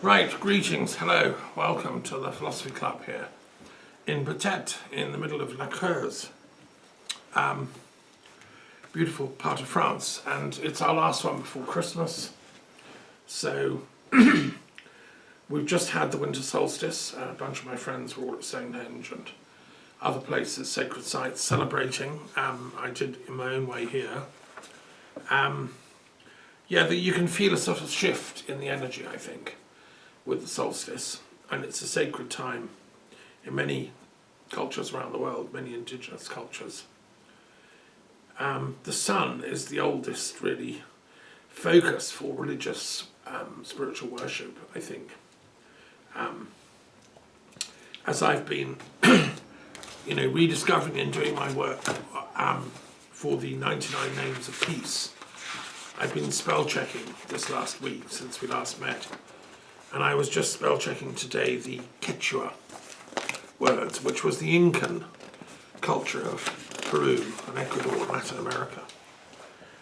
Right, greetings, hello, welcome to the Philosophy Club here in Peut-être, in the middle of La Creuse, beautiful part of France, and it's our last one before Christmas. So we've just had the winter solstice. A bunch of my friends were all at Stonehenge and other places, sacred sites, celebrating. I did in my own way here. You can feel a sort of shift in the energy, I think, with the solstice, and it's a sacred time in many cultures around the world, many indigenous cultures. The sun is the oldest, really, focus for religious, spiritual worship, I think. As I've been, rediscovering and doing my work for the 99 Names of Peace, I've been spell checking this last week since we last met. And I was just spell checking today the Quechua words, which was the Incan culture of Peru and Ecuador and Latin America.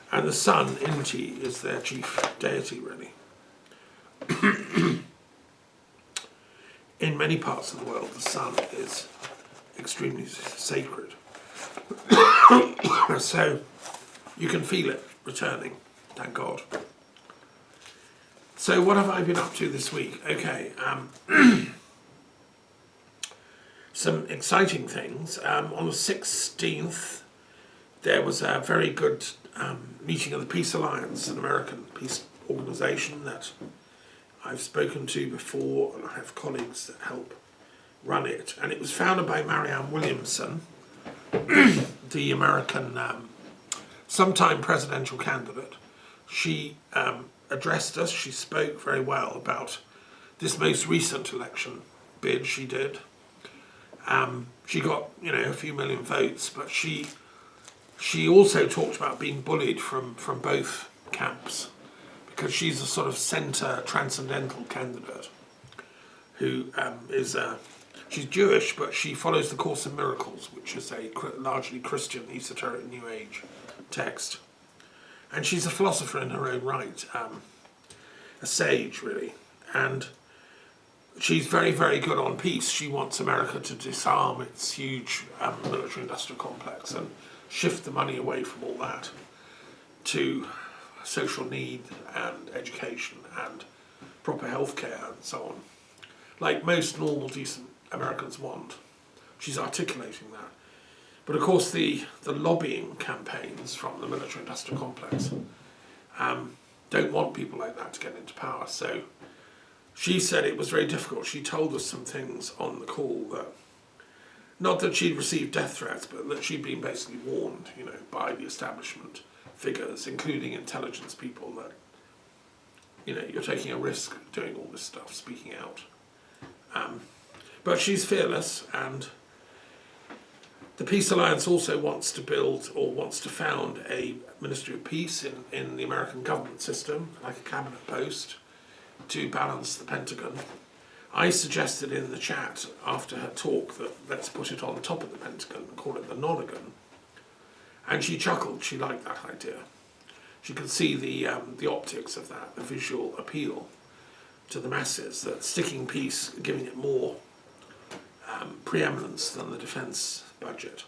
And the sun, Inti, is their chief deity, really. In many parts of the world, the sun is extremely sacred. So you can feel it returning, thank God. So what have I been up to this week? Okay, some exciting things. On the 16th, there was a very good meeting of the Peace Alliance, an American peace organisation that I've spoken to before, and I have colleagues that help run it. And it was founded by Marianne Williamson, the American sometime presidential candidate. She addressed us, she spoke very well about this most recent election bid she did. She got, a few million votes, but she also talked about being bullied from both camps, because she's a sort of centre transcendental candidate who she's Jewish, but she follows the Course in Miracles, which is a largely Christian esoteric New Age text. And she's a philosopher in her own right, a sage, really. And she's very, very good on peace. She wants America to disarm its huge military-industrial complex and shift the money away from all that to social need and education and proper healthcare and so on, like most normal, decent Americans want. She's articulating that. But of course the lobbying campaigns from the military-industrial complex don't want people like that to get into power. So she said it was very difficult. She told us some things on the call that, not that she'd received death threats, but that she'd been basically warned, by the establishment figures, including intelligence people, that, you're taking a risk doing all this stuff, speaking out. But she's fearless, and the Peace Alliance also wants to build, or wants to found, a Ministry of Peace in the American government system, like a cabinet post, to balance the Pentagon. I suggested in the chat after her talk that let's put it on top of the Pentagon and call it the Nonagon. And she chuckled, she liked that idea. She could see the optics of that, the visual appeal to the masses, that sticking peace, giving it more preeminence than the defence budget.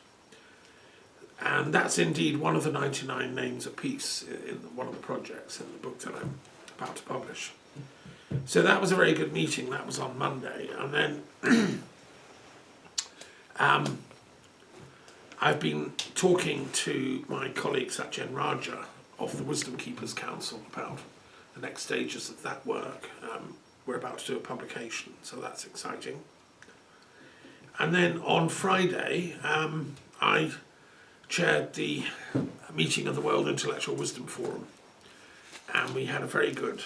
And that's indeed one of the 99 Names of Peace in one of the projects in the book that I'm about to publish. So that was a very good meeting. That was on Monday. And then I've been talking to my colleague Satyen Raja of the Wisdom Keepers Council about the next stages of that work. We're about to do a publication, so that's exciting. And then on Friday, I chaired the meeting of the World Intellectual Wisdom Forum, and we had a very good,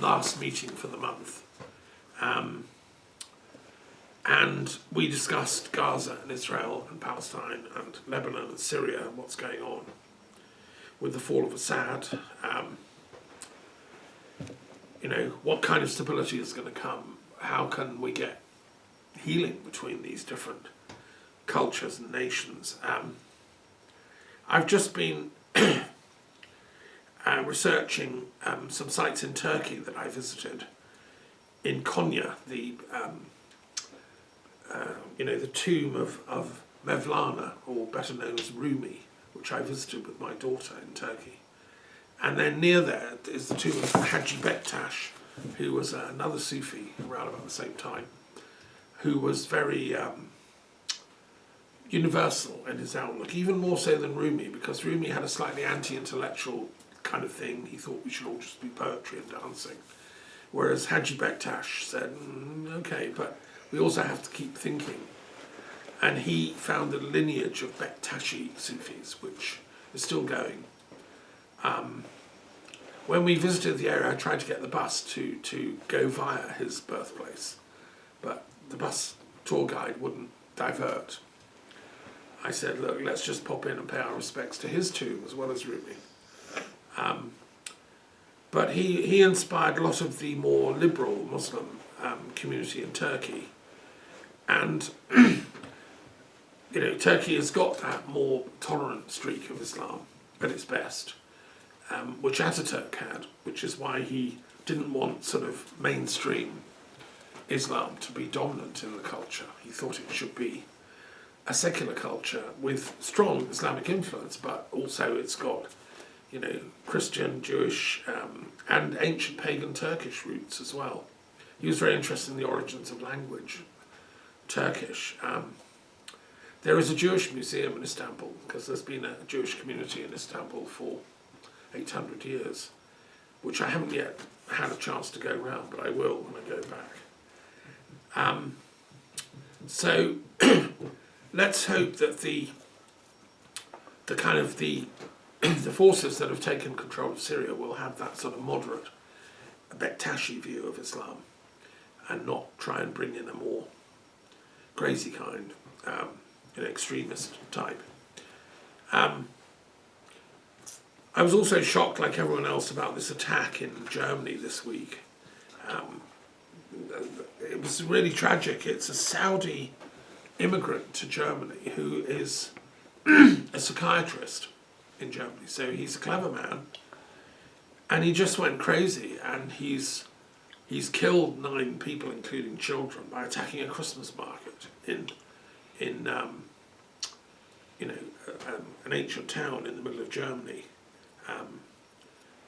last meeting for the month. And we discussed Gaza and Israel and Palestine and Lebanon and Syria and what's going on with the fall of Assad. What kind of stability is going to come? How can we get healing between these different cultures and nations? I've just been researching some sites in Turkey that I visited. In Konya, the the tomb of Mevlana, or better known as Rumi, which I visited with my daughter in Turkey. And then near there is the tomb of Haji Bektash, who was another Sufi around about the same time, who was very universal in his outlook, even more so than Rumi, because Rumi had a slightly anti-intellectual kind of thing. He thought we should all just be poetry and dancing. Whereas Haji Bektash said, okay, but we also have to keep thinking. And he found a lineage of Bektashi Sufis, which is still going. When we visited the area, I tried to get the bus to go via his birthplace, but the bus tour guide wouldn't divert. I said, look, let's just pop in and pay our respects to his tomb as well as Rumi. But he inspired a lot of the more liberal Muslim community in Turkey. And, Turkey has got that more tolerant streak of Islam at its best, which Ataturk had, which is why he didn't want sort of mainstream Islam to be dominant in the culture. He thought it should be a secular culture with strong Islamic influence, but also it's got, Christian, Jewish, and ancient pagan Turkish roots as well. He was very interested in the origins of language, Turkish. There is a Jewish museum in Istanbul, because there's been a Jewish community in Istanbul for 800 years, which I haven't yet had a chance to go round, but I will when I go back. So let's hope that the forces that have taken control of Syria will have that sort of moderate Bektashi view of Islam, and not try and bring in a more crazy kind, extremist type. I was also shocked, like everyone else, about this attack in Germany this week. It was really tragic. It's a Saudi immigrant to Germany who is a psychiatrist in Germany. So he's a clever man, and he just went crazy, and he's killed 9 people, including children, by attacking a Christmas market in an ancient town in the middle of Germany.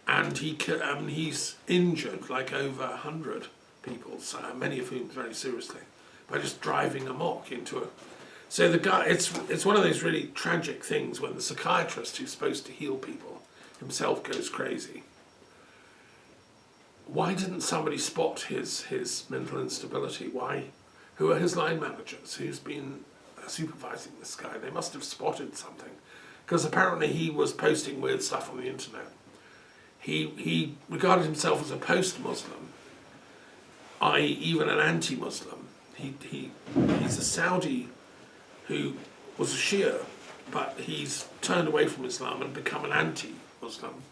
And he's injured like over 100 people, many of whom very seriously, by just driving amok into a... So the guy, it's one of those really tragic things when the psychiatrist who's supposed to heal people himself goes crazy. Why didn't somebody spot his mental instability? Who are his line managers? Who's been supervising this guy? They must have spotted something, because apparently he was posting weird stuff on the internet. He regarded himself as a post-Muslim, i.e. even an anti-Muslim. He's a Saudi who was a Shia, but he's turned away from Islam and become an anti-Muslim.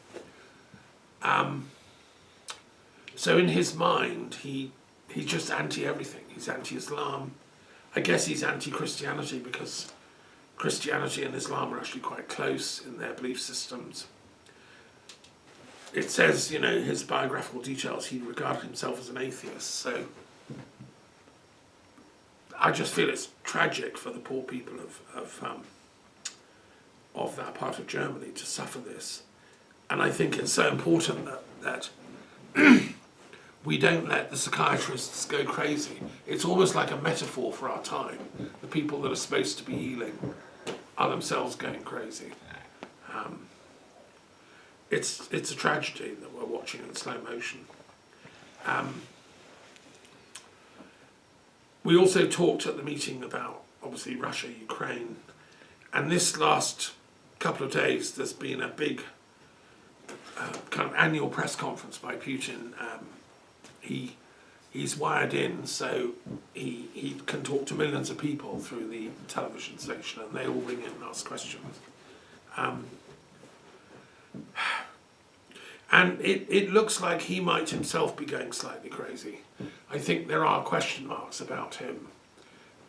So in his mind, he's just anti-everything. He's anti-Islam. I guess he's anti-Christianity, because Christianity and Islam are actually quite close in their belief systems. It says, his biographical details, he regarded himself as an atheist. So I just feel it's tragic for the poor people of that part of Germany to suffer this. And I think it's so important that we don't let the psychiatrists go crazy. It's almost like a metaphor for our time. The people that are supposed to be healing are themselves going crazy. It's a tragedy that we're watching in slow motion. We also talked at the meeting about, obviously, Russia, Ukraine, and this last couple of days there's been a big kind of annual press conference by Putin. He's wired in, so he can talk to millions of people through the television station, and they all ring in and ask questions. And it looks like he might himself be going slightly crazy. I think there are question marks about him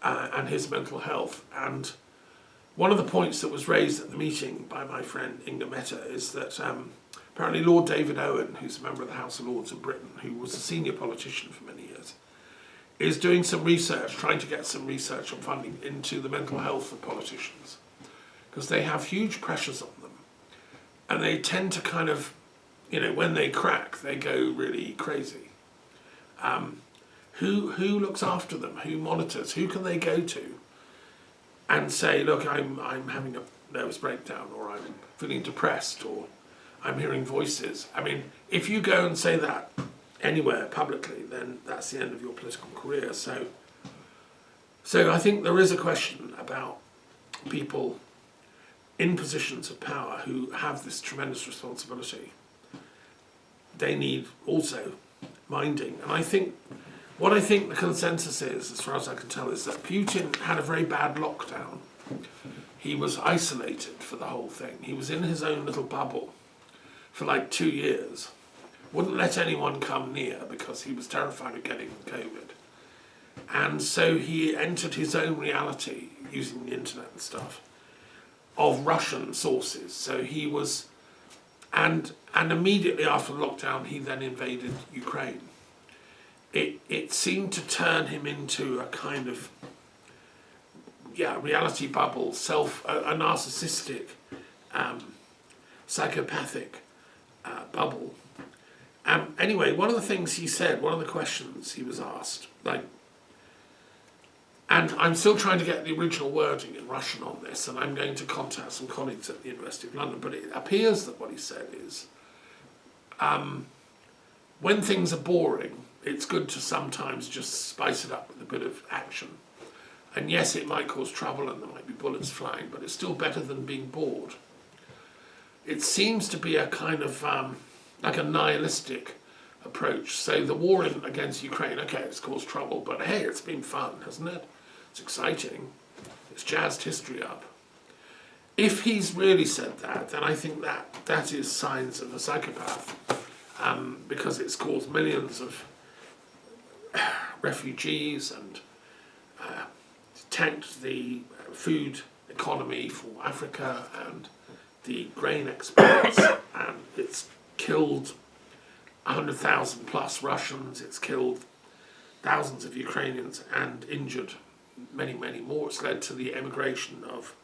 and his mental health. And one of the points that was raised at the meeting by my friend Inga Mehta is that apparently Lord David Owen, who's a member of the House of Lords in Britain, who was a senior politician for many years, is doing some research, trying to get some research on funding into the mental health of politicians, because they have huge pressures on them, and they tend to kind of, when they crack, they go really crazy. Who looks after them? Who monitors? Who can they go to and say, look, I'm having a nervous breakdown, or I'm feeling depressed, or I'm hearing voices? I mean, if you go and say that anywhere publicly, then that's the end of your political career. So I think there is a question about people in positions of power who have this tremendous responsibility. They need also minding. And what I think the consensus is, as far as I can tell, is that Putin had a very bad lockdown. He was isolated for the whole thing. He was in his own little bubble for like 2 years. Wouldn't let anyone come near because he was terrified of getting COVID. And so he entered his own reality, using the internet and stuff, of Russian sources. So he was, and immediately after the lockdown, he then invaded Ukraine. It seemed to turn him into a kind of, reality bubble, a narcissistic, psychopathic bubble. Anyway, one of the things he said, one of the questions he was asked, and I'm still trying to get the original wording in Russian on this, and I'm going to contact some colleagues at the University of London, but it appears that what he said is, when things are boring, it's good to sometimes just spice it up with a bit of action. And yes, it might cause trouble and there might be bullets flying, but it's still better than being bored. It seems to be a kind of like a nihilistic approach. So the war against Ukraine, okay, it's caused trouble, but hey, it's been fun, hasn't it? It's exciting. It's jazzed history up. If he's really said that, then I think that is signs of a psychopath, because it's caused millions of refugees and tanked the food economy for Africa and the grain exports, and it's killed 100,000 plus Russians, it's killed thousands of Ukrainians and injured many, many more. It's led to the emigration of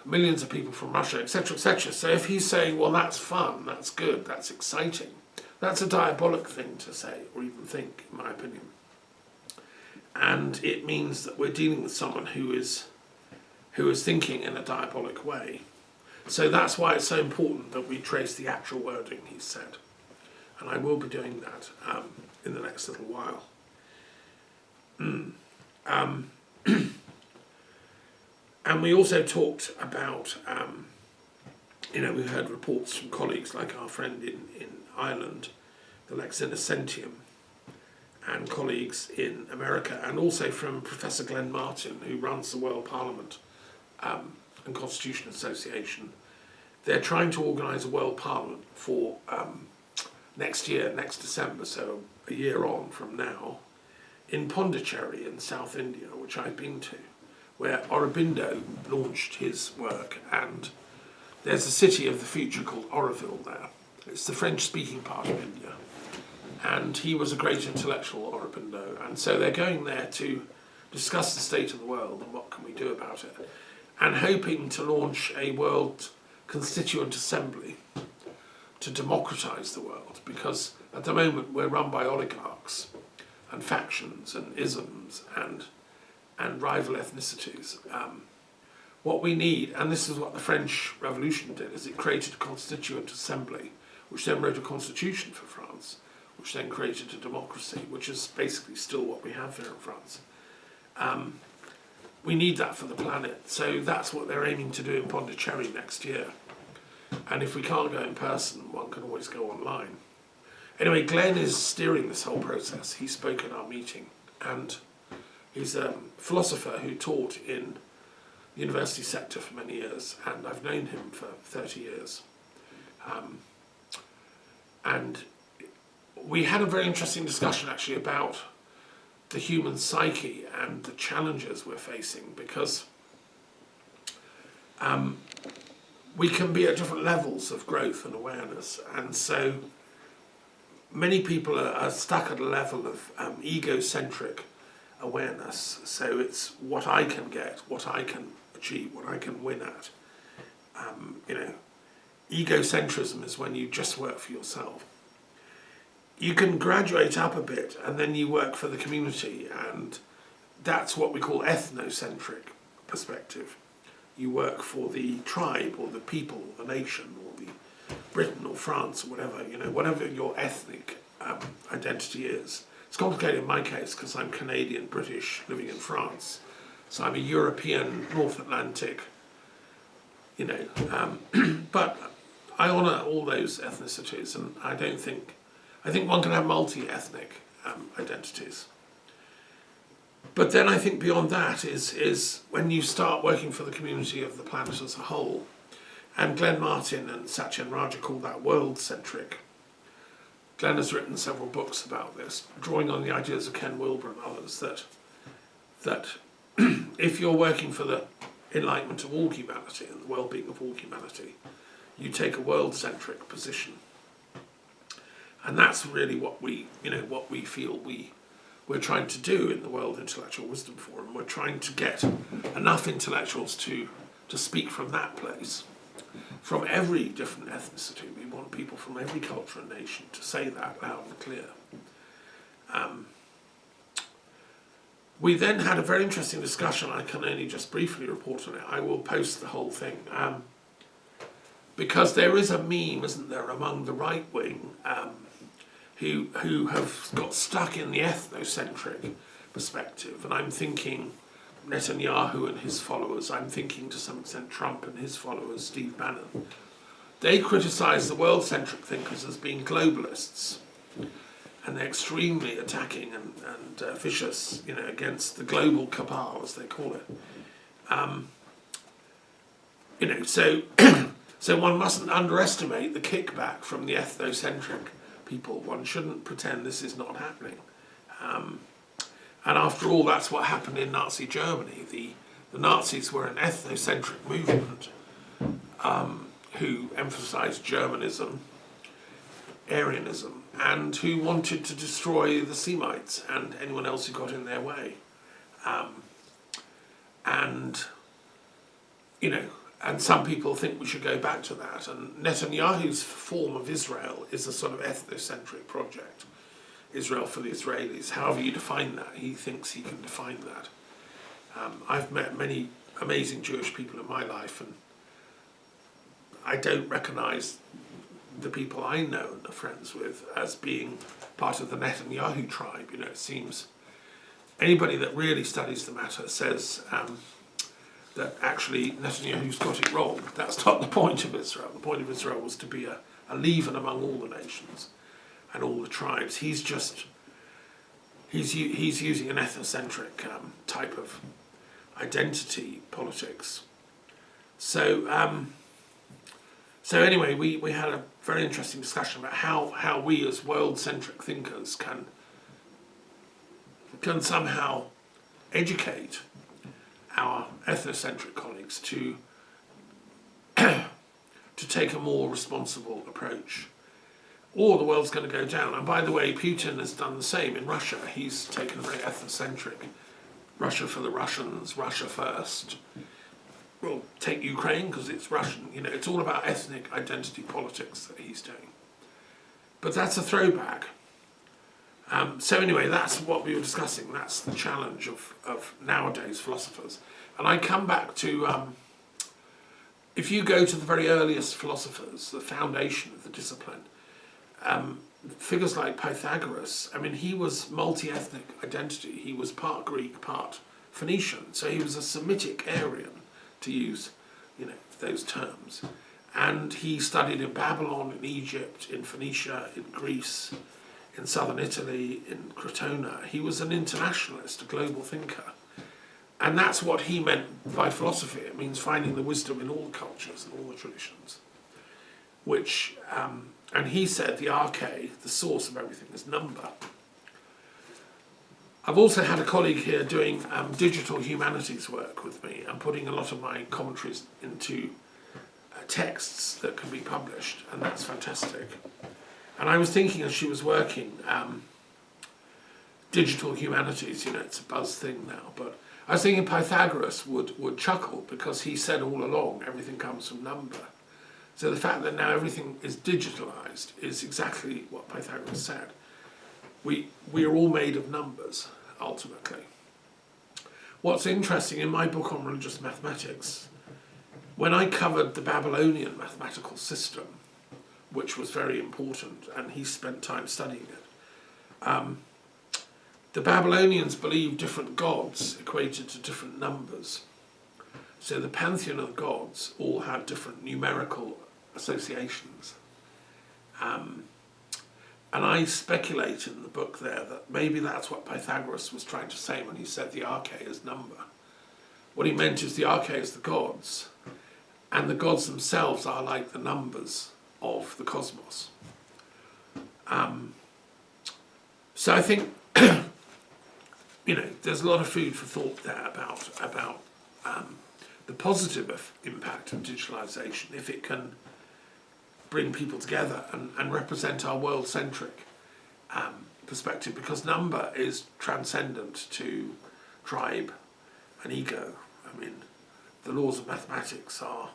millions of people from Russia, etc., etc. So if he's saying, well, that's fun, that's good, that's exciting, that's a diabolic thing to say, or even think, in my opinion. And it means that we're dealing with someone who is thinking in a diabolic way. So that's why it's so important that we trace the actual wording he said. And I will be doing that in the next little while. And we also talked about, we heard reports from colleagues like our friend in Ireland, the Lex Innocentium, and colleagues in America, and also from Professor Glenn Martin, who runs the World Parliament and Constitution Association. They're trying to organise a World Parliament for next year, next December, so a year on from now, in Pondicherry in South India, which I've been to, where Aurobindo launched his work, and there's a city of the future called Auroville there. It's the French-speaking part of India, and he was a great intellectual, Aurobindo, and so they're going there to discuss the state of the world and what can we do about it, and hoping to launch a world constituent assembly to democratise the world, because at the moment we're run by oligarchs and factions and isms and rival ethnicities. What we need, and this is what the French Revolution did, is it created a constituent assembly, which then wrote a constitution for France, which then created a democracy, which is basically still what we have here in France. We need that for the planet, so that's what they're aiming to do in Pondicherry next year. And if we can't go in person, one can always go online. Anyway, Glenn is steering this whole process. He spoke at our meeting, and he's a philosopher who taught in the university sector for many years, and I've known him for 30 years. And we had a very interesting discussion actually about the human psyche and the challenges we're facing, because we can be at different levels of growth and awareness, and so many people are stuck at a level of egocentric awareness. So it's what I can get, what I can achieve, what I can win at. Egocentrism is when you just work for yourself. You can graduate up a bit and then you work for the community, and that's what we call ethnocentric perspective. You work for the tribe or the people, the nation, or the Britain or France or whatever, whatever your ethnic identity is. It's complicated in my case because I'm Canadian, British, living in France. So I'm a European, North Atlantic, but I honour all those ethnicities, and I think one can have multi-ethnic identities. But then I think beyond that is when you start working for the community of the planet as a whole, and Glenn Martin and Satyen Raja call that world-centric. Glenn has written several books about this, drawing on the ideas of Ken Wilber and others, that if you're working for the enlightenment of all humanity and the well-being of all humanity, you take a world-centric position. And that's really what we feel we're trying to do in the World Intellectual Wisdom Forum. We're trying to get enough intellectuals to speak from that place, from every different ethnicity. We want people from every culture and nation to say that loud and clear. We then had a very interesting discussion. I can only just briefly report on it. I will post the whole thing. Because there is a meme, isn't there, among the right wing who have got stuck in the ethnocentric perspective. And I'm thinking Netanyahu and his followers. I'm thinking to some extent Trump and his followers, Steve Bannon. They criticise the world-centric thinkers as being globalists. And they're extremely attacking and vicious, against the global cabal, as they call it. So one mustn't underestimate the kickback from the ethnocentric people. One shouldn't pretend this is not happening. And after all, that's what happened in Nazi Germany. The Nazis were an ethnocentric movement who emphasised Germanism, Aryanism, and who wanted to destroy the Semites and anyone else who got in their way. And some people think we should go back to that. And Netanyahu's form of Israel is a sort of ethnocentric project. Israel for the Israelis, however you define that. He thinks he can define that. I've met many amazing Jewish people in my life, and I don't recognise the people I know and are friends with as being part of the Netanyahu tribe. It seems anybody that really studies the matter says that actually Netanyahu's got it wrong. That's not the point of Israel. The point of Israel was to be a leaven among all the nations and all the tribes. He's using an ethnocentric type of identity politics. So anyway, we had a very interesting discussion about how we as world-centric thinkers can somehow educate our ethnocentric colleagues to take a more responsible approach, or the world's going to go down. And by the way, Putin has done the same in Russia. He's taken a very ethnocentric, Russia for the Russians, Russia first. Well, take Ukraine because it's Russian. It's all about ethnic identity politics that he's doing. But that's a throwback. So anyway, that's what we were discussing. That's the challenge of nowadays philosophers. And I come back to, if you go to the very earliest philosophers, the foundation of the discipline, figures like Pythagoras, he was multi-ethnic identity. He was part Greek, part Phoenician. So he was a Semitic Aryan, to use, those terms. And he studied in Babylon, in Egypt, in Phoenicia, in Greece, in southern Italy, in Crotona. He was an internationalist, a global thinker. And that's what he meant by philosophy. It means finding the wisdom in all cultures and all the traditions. Which, and he said the arche, the source of everything, is number. I've also had a colleague here doing digital humanities work with me and putting a lot of my commentaries into texts that can be published, and that's fantastic. And I was thinking as she was working, digital humanities, it's a buzz thing now, but I was thinking Pythagoras would chuckle, because he said all along everything comes from number. So the fact that now everything is digitalized is exactly what Pythagoras said. We are all made of numbers, ultimately. What's interesting, in my book on religious mathematics, when I covered the Babylonian mathematical system, which was very important, and he spent time studying it, the Babylonians believed different gods equated to different numbers. So the pantheon of gods all had different numerical associations. And I speculate in the book there that maybe that's what Pythagoras was trying to say when he said the arche is number. What he meant is the arche is the gods, and the gods themselves are like the numbers of the cosmos. So I think, there's a lot of food for thought there about the positive impact of digitalization, if it can bring people together and represent our world-centric perspective, because number is transcendent to tribe and ego. I mean, the laws of mathematics are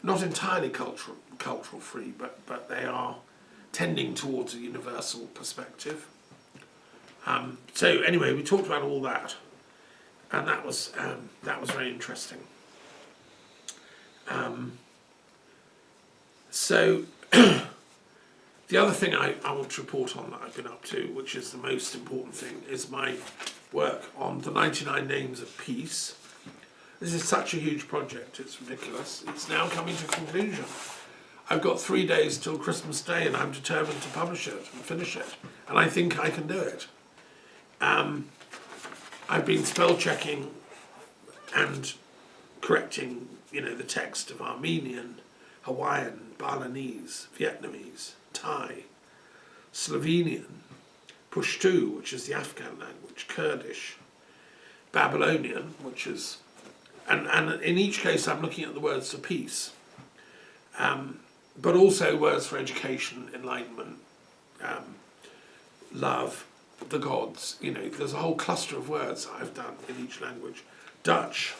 not entirely cultural free, but they are tending towards a universal perspective. So anyway, we talked about all that, and that was very interesting. So the other thing I want to report on that I've been up to, which is the most important thing, is my work on the 99 Names of Peace. This is such a huge project, it's ridiculous. It's now coming to conclusion. I've got 3 days till Christmas Day, and I'm determined to publish it and finish it, and I think I can do it. I've been spell checking and correcting, the text of Armenian, Hawaiian, Balinese, Vietnamese, Thai, Slovenian, Pashto, which is the Afghan language, Kurdish, Babylonian, which is, and in each case I'm looking at the words for peace, but also words for education, enlightenment, love, the gods. There's a whole cluster of words I've done in each language. Dutch,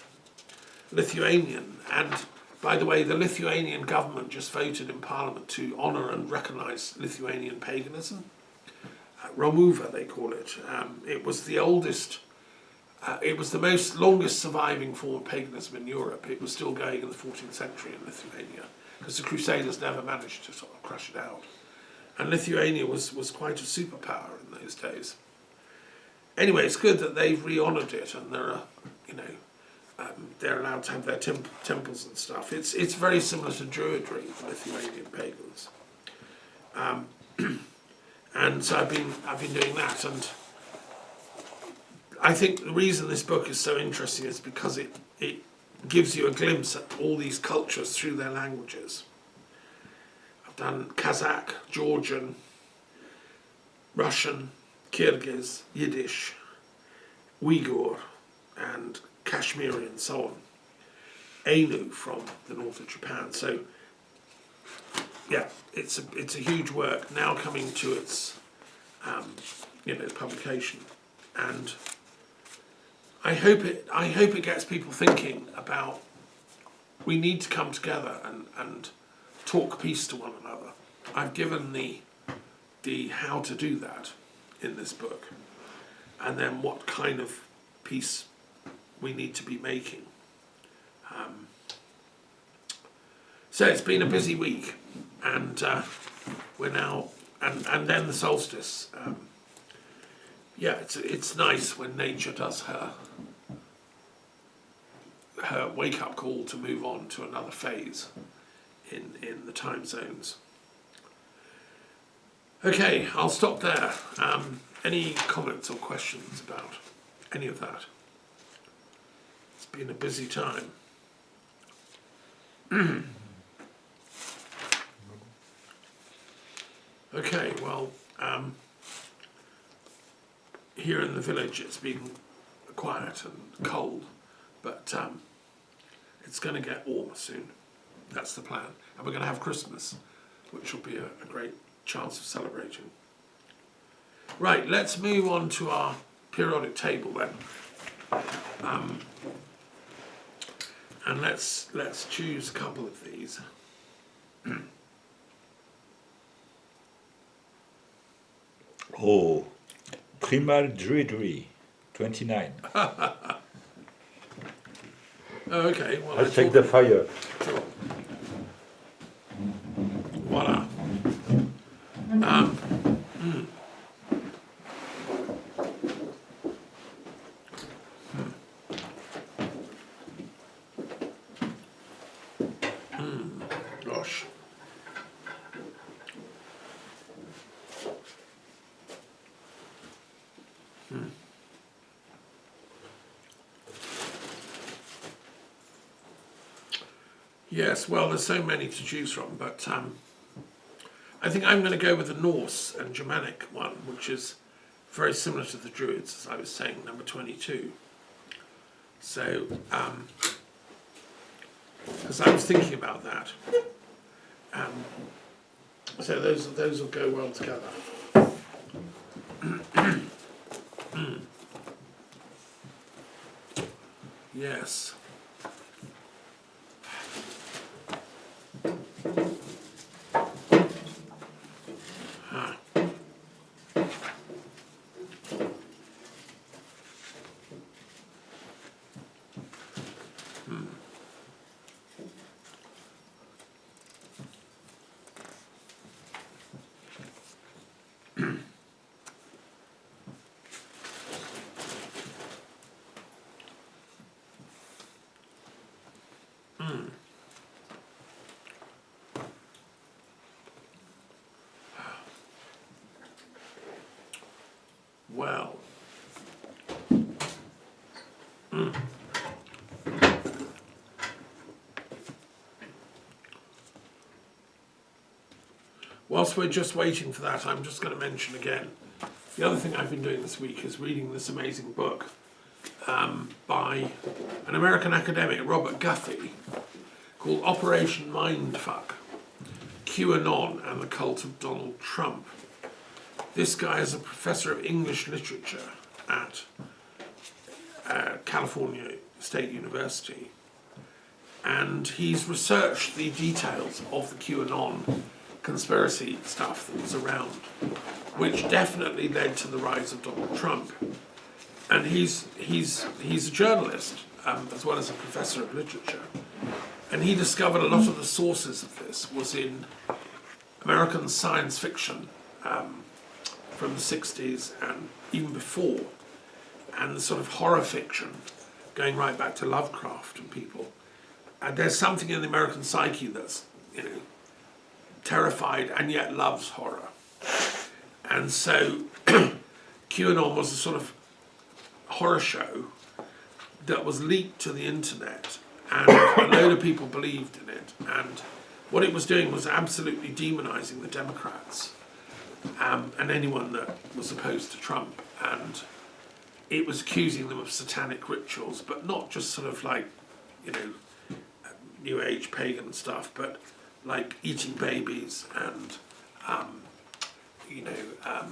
Lithuanian, and by the way, the Lithuanian government just voted in Parliament to honour and recognise Lithuanian paganism. Romuva, they call it. It was the oldest, it was the longest surviving form of paganism in Europe. It was still going in the 14th century in Lithuania, because the Crusaders never managed to sort of crush it out. And Lithuania was quite a superpower in those days. Anyway, it's good that they've re-honoured it, and there are, they're allowed to have their temples and stuff. It's very similar to Druidry, Lithuanian pagans. And so I've been doing that, and I think the reason this book is so interesting is because it gives you a glimpse at all these cultures through their languages. I've done Kazakh, Georgian, Russian, Kyrgyz, Yiddish, Uyghur, and Kashmiri, and so on. Ainu from the north of Japan. So, yeah, it's a huge work now coming to its, publication, and I hope it gets people thinking about, we need to come together and talk peace to one another. I've given the how to do that in this book, and then what kind of peace we need to be making. So it's been a busy week, and we're now, and then the solstice. It's nice when nature does her wake-up call to move on to another phase in the time zones. Okay, I'll stop there. Any comments or questions about any of that? It's been a busy time. Okay, well, here in the village it's been quiet and cold, but it's going to get warmer soon. That's the plan. And we're going to have Christmas, which will be a great chance of celebrating. Right, let's move on to our periodic table then. And let's choose a couple of these. Oh, Primal Druidry, 29. Oh, okay, well, I'll take the fire. Sure. Voila. Gosh. Yes, well, there's so many to choose from, but I think I'm going to go with the Norse and Germanic one, which is very similar to the Druids, as I was saying, number 22. So, because I was thinking about that. So those will go well together. Yes. Well. Whilst we're just waiting for that, I'm just going to mention again, the other thing I've been doing this week is reading this amazing book by an American academic, Robert Guthrie, called Operation Mindfuck, QAnon and the Cult of Donald Trump. This guy is a professor of English literature at California State University, and he's researched the details of the QAnon conspiracy stuff that was around, which definitely led to the rise of Donald Trump. And he's a journalist as well as a professor of literature, and he discovered a lot of the sources of this was in American science fiction from the 60s and even before, and the sort of horror fiction going right back to Lovecraft and people. And there's something in the American psyche that's, terrified and yet loves horror. And so QAnon was a sort of horror show that was leaked to the internet, and a load of people believed in it. And what it was doing was absolutely demonizing the Democrats and anyone that was opposed to Trump. And it was accusing them of satanic rituals, but not just sort of like, New Age pagan stuff, but like eating babies and,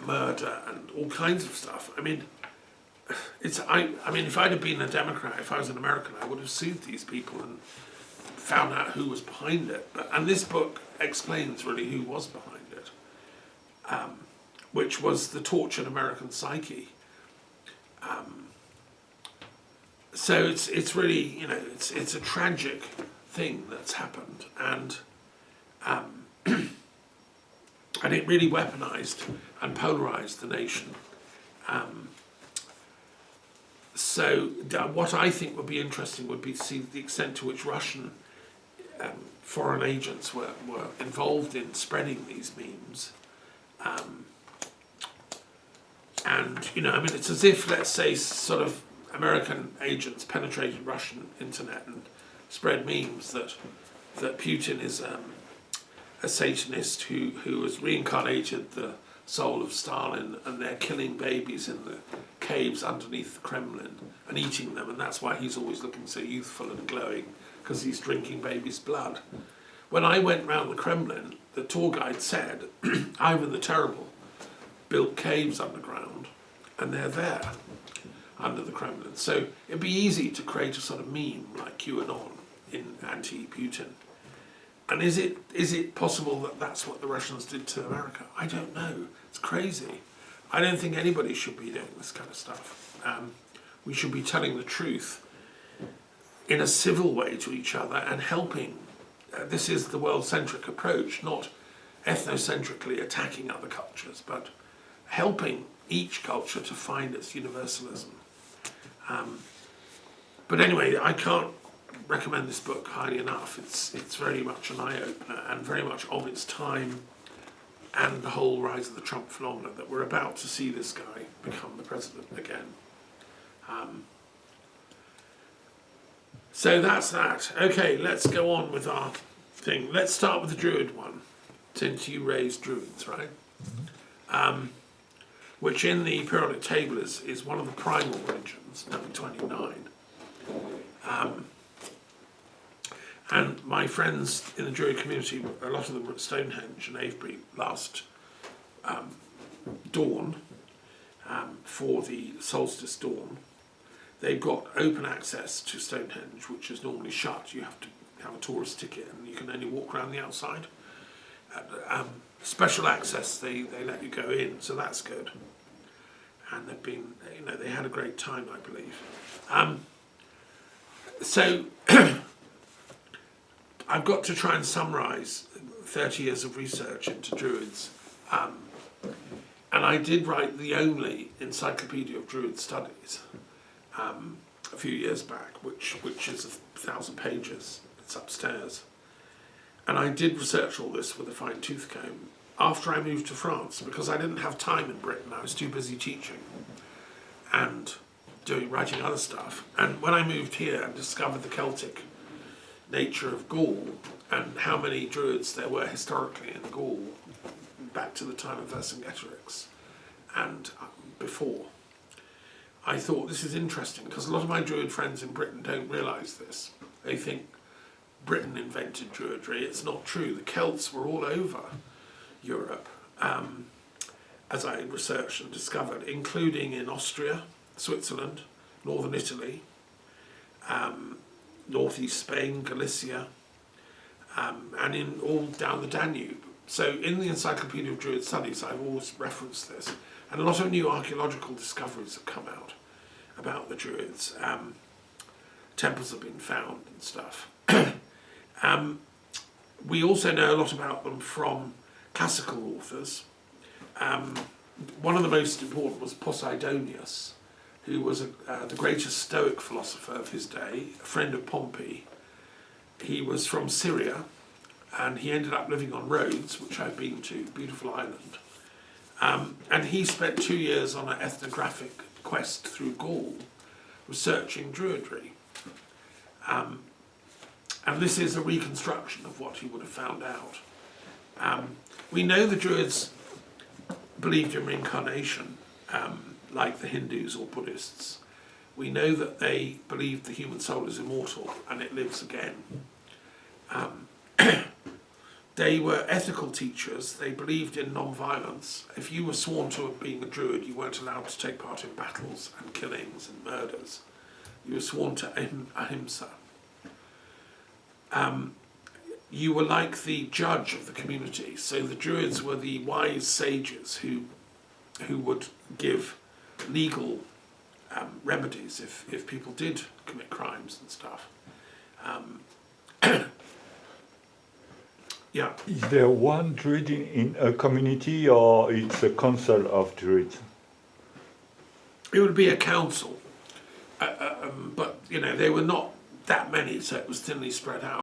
murder and all kinds of stuff. I mean, if I'd have been a Democrat, if I was an American, I would have sued these people and found out who was behind it. And this book explains really who was behind it, which was the tortured American psyche. So it's really, it's a tragic thing that's happened, and and it really weaponized and polarized the nation. So what I think would be interesting would be to see the extent to which Russian foreign agents were involved in spreading these memes. And, it's as if, let's say, sort of American agents penetrated Russian internet and spread memes that Putin is a Satanist who has reincarnated the soul of Stalin, and they're killing babies in the caves underneath the Kremlin and eating them, and that's why he's always looking so youthful and glowing, because he's drinking babies' blood. when I went round the Kremlin, the tour guide said Ivan the Terrible built caves underground, and they're there under the Kremlin. So it'd be easy to create a sort of meme like QAnon in anti-Putin. And is it possible that that's what the Russians did to America? I don't know. It's crazy. I don't think anybody should be doing this kind of stuff. We should be telling the truth in a civil way to each other and helping. This is the world-centric approach, not ethnocentrically attacking other cultures, but helping each culture to find its universalism. But anyway, I can't recommend this book highly enough. It's very much an eye-opener and very much of its time, and the whole rise of the Trump phenomenon, that we're about to see this guy become the president again. So that's that. Okay, let's go on with our thing. Let's start with the Druid one, since you raised Druids, right? Which in the periodic table is one of the primal religions, number 29. And my friends in the Druid community, a lot of them were at Stonehenge and Avebury last dawn for the solstice dawn. They've got open access to Stonehenge, which is normally shut. You have to have a tourist ticket and you can only walk around the outside. Special access, they let you go in, so that's good. And they've been, they had a great time, I believe. So I've got to try and summarise 30 years of research into Druids. And I did write the only encyclopedia of Druid studies a few years back, which is 1,000 pages. It's upstairs. And I did research all this with a fine-tooth comb after I moved to France, because I didn't have time in Britain. I was too busy teaching and writing other stuff. And when I moved here and discovered the Celtic nature of Gaul and how many Druids there were historically in Gaul, back to the time of Vercingetorix and before, I thought this is interesting, because a lot of my Druid friends in Britain don't realise this. They think Britain invented Druidry. It's not true. The Celts were all over Europe, as I researched and discovered, including in Austria, Switzerland, northern Italy, northeast Spain, Galicia, and in all down the Danube. So in the Encyclopedia of Druid Studies, I've always referenced this, and a lot of new archaeological discoveries have come out about the Druids. Temples have been found and stuff. We also know a lot about them from classical authors. One of the most important was Posidonius, who was the greatest Stoic philosopher of his day, a friend of Pompey. He was from Syria, and he ended up living on Rhodes, which I've been to, beautiful island. And he spent 2 years on an ethnographic quest through Gaul, researching Druidry. And this is a reconstruction of what he would have found out. We know the Druids believed in reincarnation, like the Hindus or Buddhists. We know that they believed the human soul is immortal and it lives again. They were ethical teachers. They believed in non-violence. If you were sworn to being a Druid, you weren't allowed to take part in battles and killings and murders. You were sworn to ahimsa. You were like the judge of the community. So the Druids were the wise sages who would give legal remedies if people did commit crimes and stuff. Yeah. Is there one Druid in a community, or it's a council of Druids? It would be a council, but there were not that many, so it was thinly spread out.